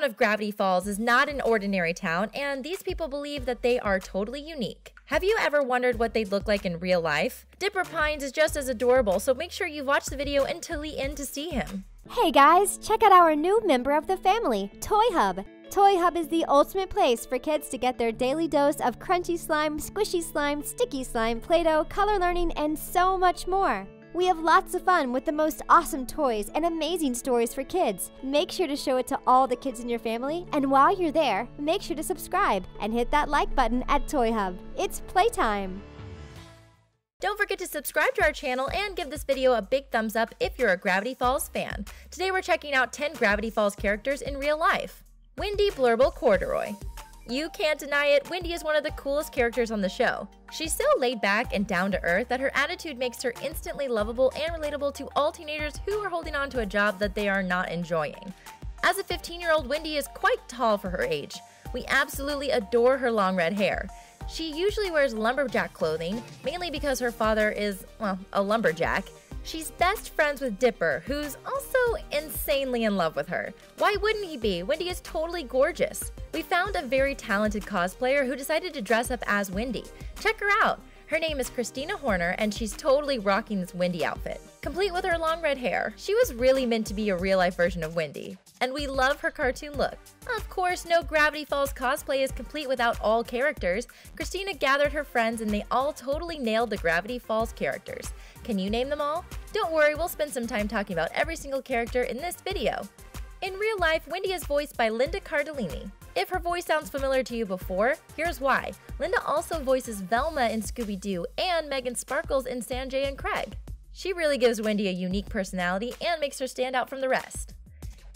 town of Gravity Falls is not an ordinary town, and these people believe that they are totally unique. Have you ever wondered what they'd look like in real life? Dipper Pines is just as adorable, so make sure you watch the video until the end to see him. Hey guys, check out our new member of the family, Toy Hub. Toy Hub is the ultimate place for kids to get their daily dose of crunchy slime, squishy slime, sticky slime, Play-Doh, color learning, and so much more. We have lots of fun with the most awesome toys and amazing stories for kids. Make sure to show it to all the kids in your family, and while you're there, make sure to subscribe and hit that like button at Toy Hub. It's playtime! Don't forget to subscribe to our channel and give this video a big thumbs up if you're a Gravity Falls fan. Today we're checking out 10 Gravity Falls characters in real life. Wendy Blurble Corduroy. You can't deny it, Wendy is one of the coolest characters on the show. She's so laid back and down to earth that her attitude makes her instantly lovable and relatable to all teenagers who are holding on to a job that they are not enjoying. As a 15-year-old, Wendy is quite tall for her age. We absolutely adore her long red hair. She usually wears lumberjack clothing, mainly because her father is, well, a lumberjack. She's best friends with Dipper, who's also insanely in love with her. Why wouldn't he be? Wendy is totally gorgeous. We found a very talented cosplayer who decided to dress up as Wendy. Check her out. Her name is Christina Horner, and she's totally rocking this Wendy outfit. Complete with her long red hair, she was really meant to be a real-life version of Wendy. And we love her cartoon look. Of course, no Gravity Falls cosplay is complete without all characters. Christina gathered her friends and they all totally nailed the Gravity Falls characters. Can you name them all? Don't worry, we'll spend some time talking about every single character in this video. In real life, Wendy is voiced by Linda Cardellini. If her voice sounds familiar to you before, here's why. Linda also voices Velma in Scooby-Doo and Megan Sparkles in Sanjay and Craig. She really gives Wendy a unique personality and makes her stand out from the rest.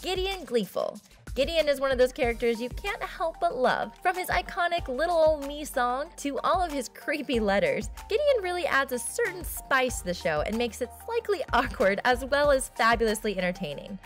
Gideon Gleeful. Gideon is one of those characters you can't help but love. From his iconic Little Ol' Me song to all of his creepy letters, Gideon really adds a certain spice to the show and makes it slightly awkward as well as fabulously entertaining.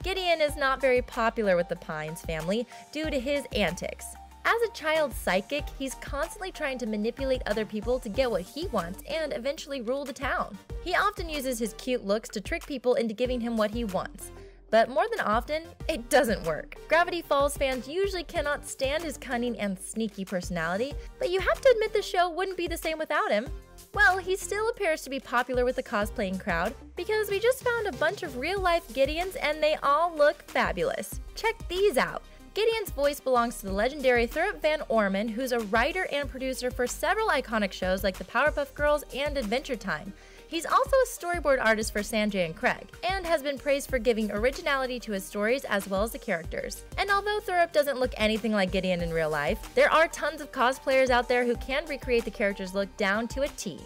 Gideon is not very popular with the Pines family due to his antics. As a child psychic, he's constantly trying to manipulate other people to get what he wants and eventually rule the town. He often uses his cute looks to trick people into giving him what he wants. But more than often, it doesn't work. Gravity Falls fans usually cannot stand his cunning and sneaky personality, but you have to admit the show wouldn't be the same without him. Well, he still appears to be popular with the cosplaying crowd because we just found a bunch of real-life Gideons and they all look fabulous. Check these out. Gideon's voice belongs to the legendary Thurip Van Orman, who's a writer and producer for several iconic shows like the Powerpuff Girls and Adventure Time. He's also a storyboard artist for Sanjay and Craig, and has been praised for giving originality to his stories as well as the characters. And although Thurip doesn't look anything like Gideon in real life, there are tons of cosplayers out there who can recreate the character's look down to a T.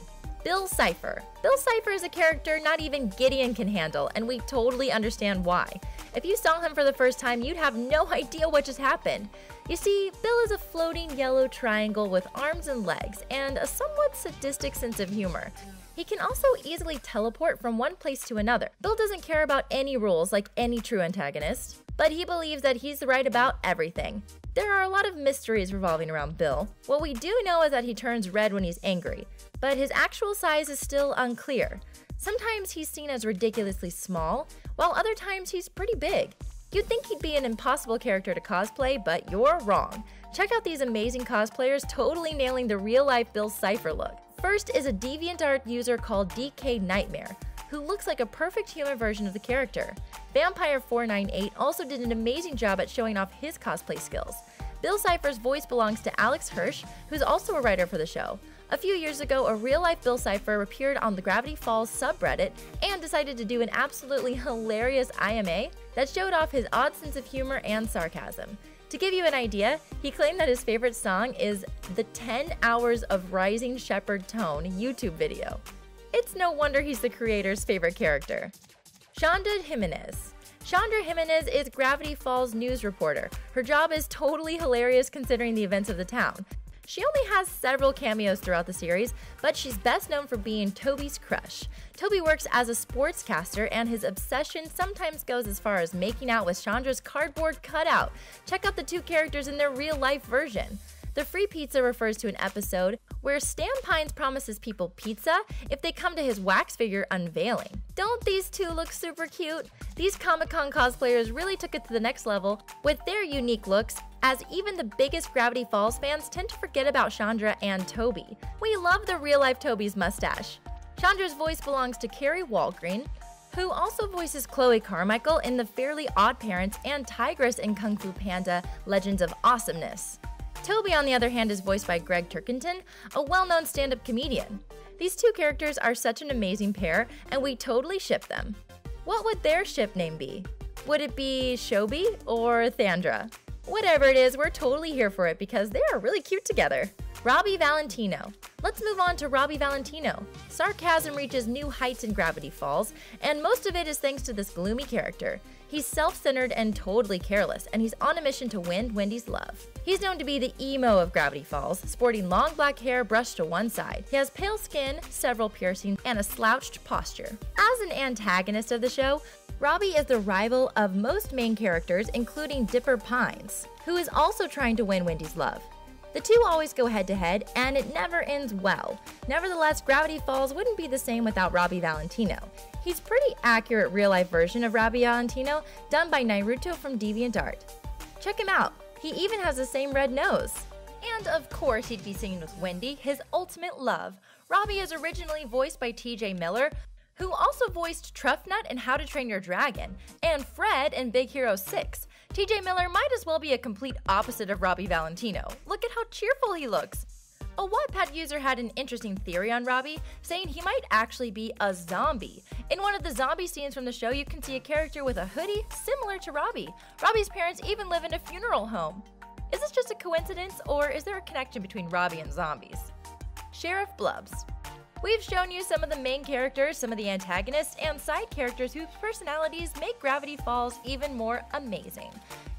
Bill Cipher. Bill Cipher is a character not even Gideon can handle, and we totally understand why. If you saw him for the first time, you'd have no idea what just happened. You see, Bill is a floating yellow triangle with arms and legs, and a somewhat sadistic sense of humor. He can also easily teleport from one place to another. Bill doesn't care about any rules like any true antagonist, but he believes that he's right about everything. There are a lot of mysteries revolving around Bill. What we do know is that he turns red when he's angry, but his actual size is still unclear. Sometimes he's seen as ridiculously small, while other times he's pretty big. You'd think he'd be an impossible character to cosplay, but you're wrong. Check out these amazing cosplayers totally nailing the real-life Bill Cipher look. First is a DeviantArt user called DK Nightmare, who looks like a perfect human version of the character. Vampire498 also did an amazing job at showing off his cosplay skills. Bill Cipher's voice belongs to Alex Hirsch, who's also a writer for the show. A few years ago, a real-life Bill Cipher appeared on the Gravity Falls subreddit and decided to do an absolutely hilarious IMA that showed off his odd sense of humor and sarcasm. To give you an idea, he claimed that his favorite song is the 10 Hours of Rising Shepherd Tone YouTube video. It's no wonder he's the creator's favorite character. Shonda Jimenez. Chandra Jimenez is Gravity Falls news reporter. Her job is totally hilarious considering the events of the town. She only has several cameos throughout the series, but she's best known for being Toby's crush. Toby works as a sportscaster, and his obsession sometimes goes as far as making out with Chandra's cardboard cutout. Check out the two characters in their real-life version. The free pizza refers to an episode where Stan Pines promises people pizza if they come to his wax figure unveiling. Don't these two look super cute? These Comic-Con cosplayers really took it to the next level with their unique looks, as even the biggest Gravity Falls fans tend to forget about Chandra and Toby. We love the real-life Toby's mustache. Chandra's voice belongs to Carrie Walgreen, who also voices Chloe Carmichael in The Fairly Odd Parents and Tigress in Kung Fu Panda: Legends of Awesomeness. Toby, on the other hand, is voiced by Greg Turkington, a well-known stand-up comedian. These two characters are such an amazing pair, and we totally ship them. What would their ship name be? Would it be Shobi or Thandra? Whatever it is, we're totally here for it because they are really cute together. Robbie Valentino. Let's move on to Robbie Valentino. Sarcasm reaches new heights in Gravity Falls, and most of it is thanks to this gloomy character. He's self-centered and totally careless, and he's on a mission to win Wendy's love. He's known to be the emo of Gravity Falls, sporting long black hair brushed to one side. He has pale skin, several piercings, and a slouched posture. As an antagonist of the show, Robbie is the rival of most main characters, including Dipper Pines, who is also trying to win Wendy's love. The two always go head-to-head, and it never ends well. Nevertheless, Gravity Falls wouldn't be the same without Robbie Valentino. He's a pretty accurate real-life version of Robbie Valentino, done by Naruto from DeviantArt. Check him out, he even has the same red nose. And of course he'd be singing with Wendy, his ultimate love. Robbie is originally voiced by TJ Miller, who also voiced Truffnut in How to Train Your Dragon, and Fred in Big Hero 6. TJ Miller might as well be a complete opposite of Robbie Valentino. Look at how cheerful he looks. A Wattpad user had an interesting theory on Robbie, saying he might actually be a zombie. In one of the zombie scenes from the show, you can see a character with a hoodie similar to Robbie. Robbie's parents even live in a funeral home. Is this just a coincidence, or is there a connection between Robbie and zombies? Sheriff Blubbs. We've shown you some of the main characters, some of the antagonists, and side characters whose personalities make Gravity Falls even more amazing.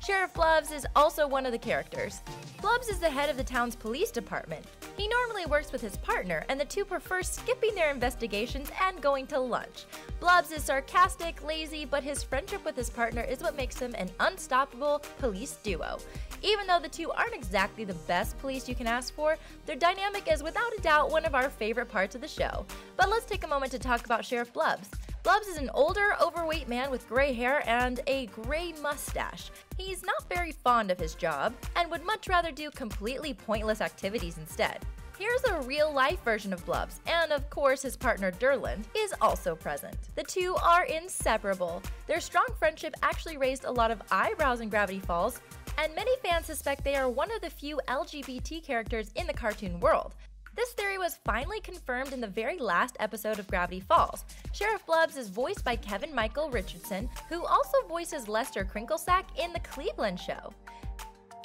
Sheriff Blubbs is also one of the characters. Blubbs is the head of the town's police department. He normally works with his partner, and the two prefer skipping their investigations and going to lunch. Blubbs is sarcastic, lazy, but his friendship with his partner is what makes him an unstoppable police duo. Even though the two aren't exactly the best police you can ask for, their dynamic is without a doubt one of our favorite parts of the show. But let's take a moment to talk about Sheriff Blubbs. Blubbs is an older, overweight man with gray hair and a gray mustache. He's not very fond of his job and would much rather do completely pointless activities instead. Here's a real-life version of Blubbs, and of course his partner Durland is also present. The two are inseparable. Their strong friendship actually raised a lot of eyebrows in Gravity Falls, and many fans suspect they are one of the few LGBT characters in the cartoon world. This theory was finally confirmed in the very last episode of Gravity Falls. Sheriff Blubbs is voiced by Kevin Michael Richardson, who also voices Lester Crinklesack in The Cleveland Show.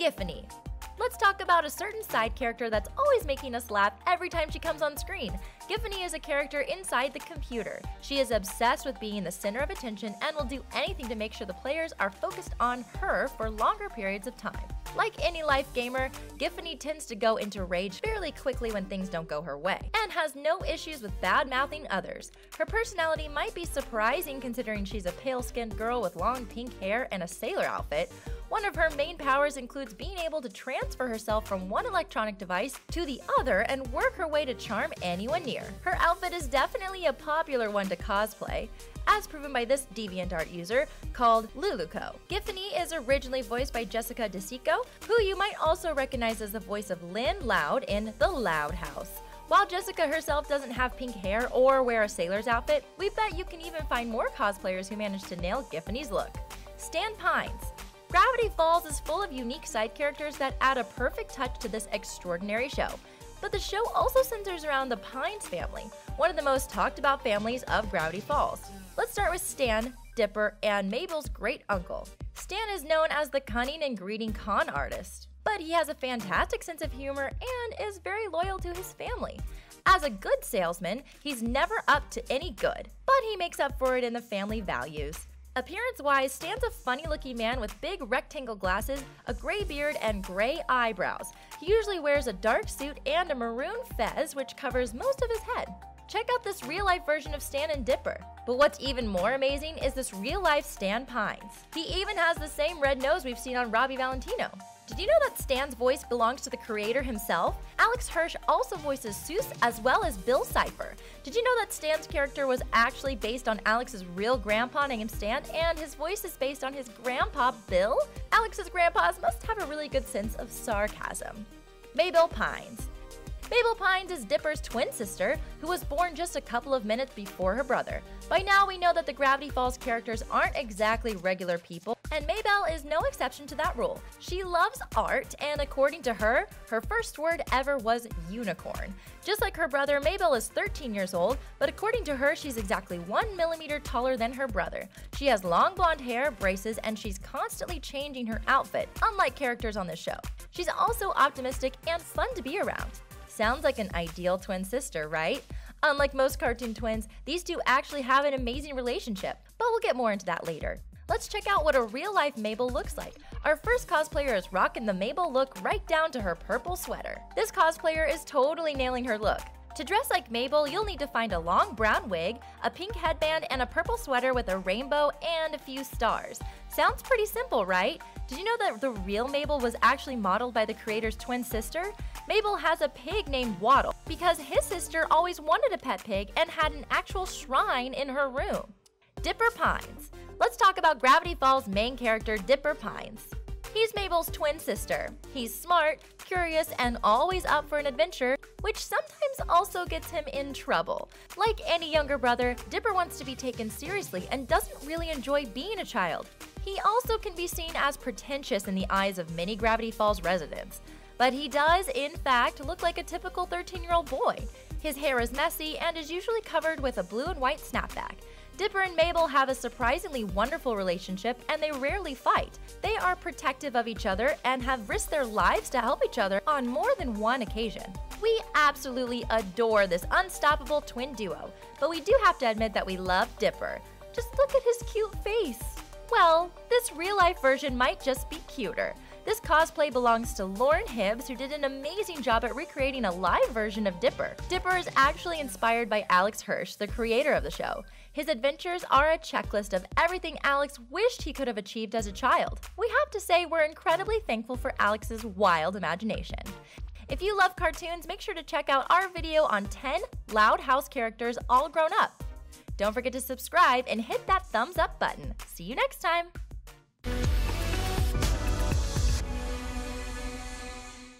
Giffany. Let's talk about a certain side character that's always making us laugh every time she comes on screen. Giffany is a character inside the computer. She is obsessed with being the center of attention and will do anything to make sure the players are focused on her for longer periods of time. Like any life gamer, Giffany tends to go into rage fairly quickly when things don't go her way, and has no issues with bad-mouthing others. Her personality might be surprising considering she's a pale-skinned girl with long pink hair and a sailor outfit. One of her main powers includes being able to transfer herself from one electronic device to the other and work her way to charm anyone near. Her outfit is definitely a popular one to cosplay, as proven by this DeviantArt user called Luluco. Giffany is originally voiced by Jessica DeSico, who you might also recognize as the voice of Lynn Loud in The Loud House. While Jessica herself doesn't have pink hair or wear a sailor's outfit, we bet you can even find more cosplayers who manage to nail Giffany's look. Stan Pines. Gravity Falls is full of unique side characters that add a perfect touch to this extraordinary show. But the show also centers around the Pines family, one of the most talked about families of Gravity Falls. Let's start with Stan, Dipper, and Mabel's great uncle. Stan is known as the cunning and greedy con artist, but he has a fantastic sense of humor and is very loyal to his family. As a good salesman, he's never up to any good, but he makes up for it in the family values. Appearance-wise, Stan's a funny-looking man with big rectangle glasses, a gray beard, and gray eyebrows. He usually wears a dark suit and a maroon fez, which covers most of his head. Check out this real-life version of Stan and Dipper. But what's even more amazing is this real-life Stan Pines. He even has the same red nose we've seen on Robbie Valentino. Did you know that Stan's voice belongs to the creator himself? Alex Hirsch also voices Soos as well as Bill Cipher. Did you know that Stan's character was actually based on Alex's real grandpa named Stan, and his voice is based on his grandpa, Bill? Alex's grandpas must have a really good sense of sarcasm. Mabel Pines. Mabel Pines is Dipper's twin sister, who was born just a couple of minutes before her brother. By now, we know that the Gravity Falls characters aren't exactly regular people, and Mabel is no exception to that rule. She loves art, and according to her, her first word ever was unicorn. Just like her brother, Mabel is 13 years old, but according to her, she's exactly 1 millimeter taller than her brother. She has long blonde hair, braces, and she's constantly changing her outfit, unlike characters on this show. She's also optimistic and fun to be around. Sounds like an ideal twin sister, right? Unlike most cartoon twins, these two actually have an amazing relationship, but we'll get more into that later. Let's check out what a real-life Mabel looks like. Our first cosplayer is rocking the Mabel look right down to her purple sweater. This cosplayer is totally nailing her look. To dress like Mabel, you'll need to find a long brown wig, a pink headband, and a purple sweater with a rainbow and a few stars. Sounds pretty simple, right? Did you know that the real Mabel was actually modeled by the creator's twin sister? Mabel has a pig named Waddle because his sister always wanted a pet pig and had an actual shrine in her room. Dipper Pines. Let's talk about Gravity Falls' main character, Dipper Pines. He's Mabel's twin sister. He's smart, curious, and always up for an adventure, which sometimes also gets him in trouble. Like any younger brother, Dipper wants to be taken seriously and doesn't really enjoy being a child. He also can be seen as pretentious in the eyes of many Gravity Falls residents. But he does, in fact, look like a typical 13-year-old boy. His hair is messy and is usually covered with a blue and white snapback. Dipper and Mabel have a surprisingly wonderful relationship, and they rarely fight. They are protective of each other and have risked their lives to help each other on more than one occasion. We absolutely adore this unstoppable twin duo, but we do have to admit that we love Dipper. Just look at his cute face. Well, this real-life version might just be cuter. This cosplay belongs to Lauren Hibbs, who did an amazing job at recreating a live version of Dipper. Dipper is actually inspired by Alex Hirsch, the creator of the show. His adventures are a checklist of everything Alex wished he could have achieved as a child. We have to say we're incredibly thankful for Alex's wild imagination. If you love cartoons, make sure to check out our video on 10 Loud House characters all grown up. Don't forget to subscribe and hit that thumbs up button. See you next time!